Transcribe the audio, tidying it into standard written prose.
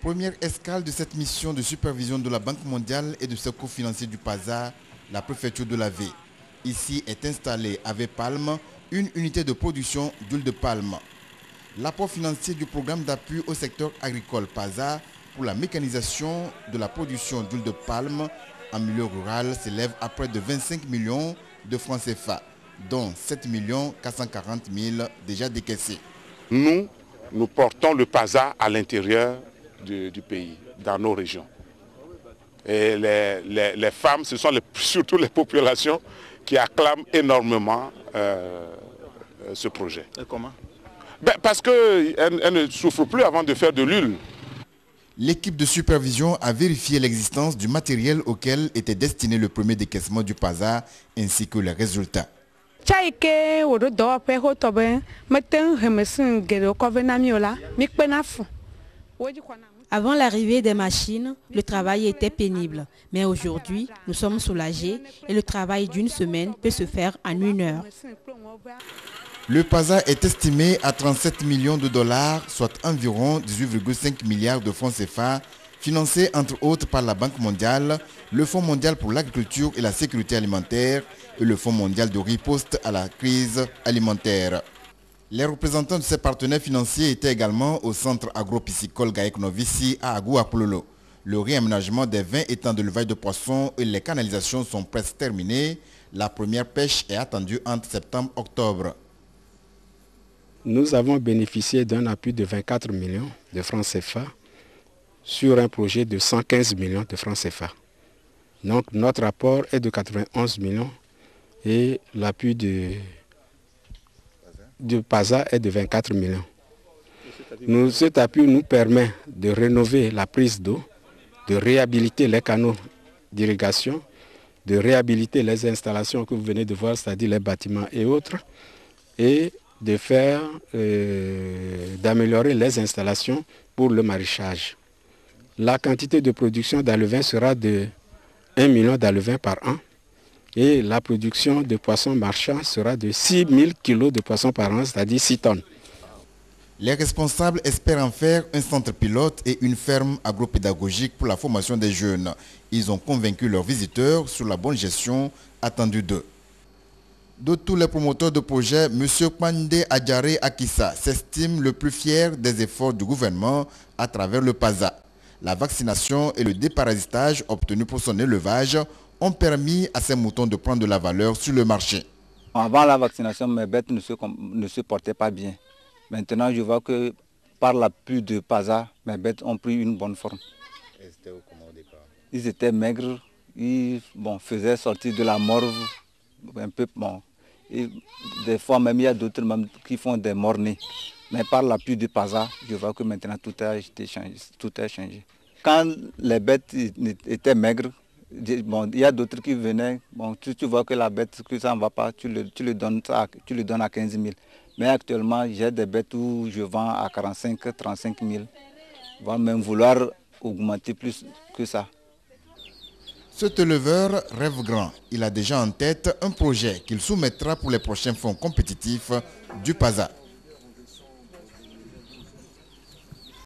Première escale de cette mission de supervision de la Banque mondiale et de secours financier du PAZA, la préfecture de la V. Ici est installée à V-Palme une unité de production d'huile de palme. L'apport financier du programme d'appui au secteur agricole PAZA pour la mécanisation de la production d'huile de palme en milieu rural s'élève à près de 25 millions de francs CFA, dont 7 440 000 déjà décaissés. Nous portons le PAZA à l'intérieur du pays, dans nos régions. Et les femmes, ce sont surtout les populations qui acclament énormément ce projet. Et comment? Parce qu'elles ne souffrent plus avant de faire de l'huile. L'équipe de supervision a vérifié l'existence du matériel auquel était destiné le premier décaissement du PAZA ainsi que les résultats. Avant l'arrivée des machines, le travail était pénible. Mais aujourd'hui, nous sommes soulagés et le travail d'une semaine peut se faire en 1 heure. Le PAZA est estimé à 37 millions de dollars, soit environ 18,5 milliards de francs CFA, financé entre autres par la Banque mondiale, le Fonds mondial pour l'agriculture et la sécurité alimentaire et le Fonds mondial de riposte à la crise alimentaire. Les représentants de ces partenaires financiers étaient également au centre agro-piscicole Gaïk Novici à Agou-Apololo. Le réaménagement des 20 étangs d'élevage de poissons et les canalisations sont presque terminés. La première pêche est attendue entre septembre et octobre. Nous avons bénéficié d'un appui de 24 millions de francs CFA sur un projet de 115 millions de francs CFA. Donc notre apport est de 91 millions et l'appui du PAZA est de 24 millions. Cet appui nous permet de rénover la prise d'eau, de réhabiliter les canaux d'irrigation, de réhabiliter les installations que vous venez de voir, c'est-à-dire les bâtiments et autres, et d'améliorer les installations pour le maraîchage. La quantité de production d'alevins sera de 1 million d'alevins par an et la production de poissons marchands sera de 6 000 kg de poissons par an, c'est-à-dire 6 tonnes. Les responsables espèrent en faire un centre pilote et une ferme agropédagogique pour la formation des jeunes. Ils ont convaincu leurs visiteurs sur la bonne gestion attendue d'eux. De tous les promoteurs de projet, M. Kwande Adjare Akissa s'estime le plus fier des efforts du gouvernement à travers le PAZA. La vaccination et le déparasitage obtenus pour son élevage ont permis à ces moutons de prendre de la valeur sur le marché. Avant la vaccination, mes bêtes ne se portaient pas bien. Maintenant, je vois que par l'appui de PAZA, mes bêtes ont pris une bonne forme. Et c'était comment au départ? Ils étaient maigres, ils faisaient sortir de la morve un peu. Et des fois même, il y a d'autres qui font des morts-nés. Mais par l'appui du PAZA, je vois que maintenant tout a changé. Quand les bêtes étaient maigres, il y a d'autres qui venaient. Tu vois que la bête, que ça ne va pas, tu le donnes à 15 000. Mais actuellement, j'ai des bêtes où je vends à 45 000, 35 000. On va même vouloir augmenter plus que ça. Cet éleveur rêve grand. Il a déjà en tête un projet qu'il soumettra pour les prochains fonds compétitifs du PAZA.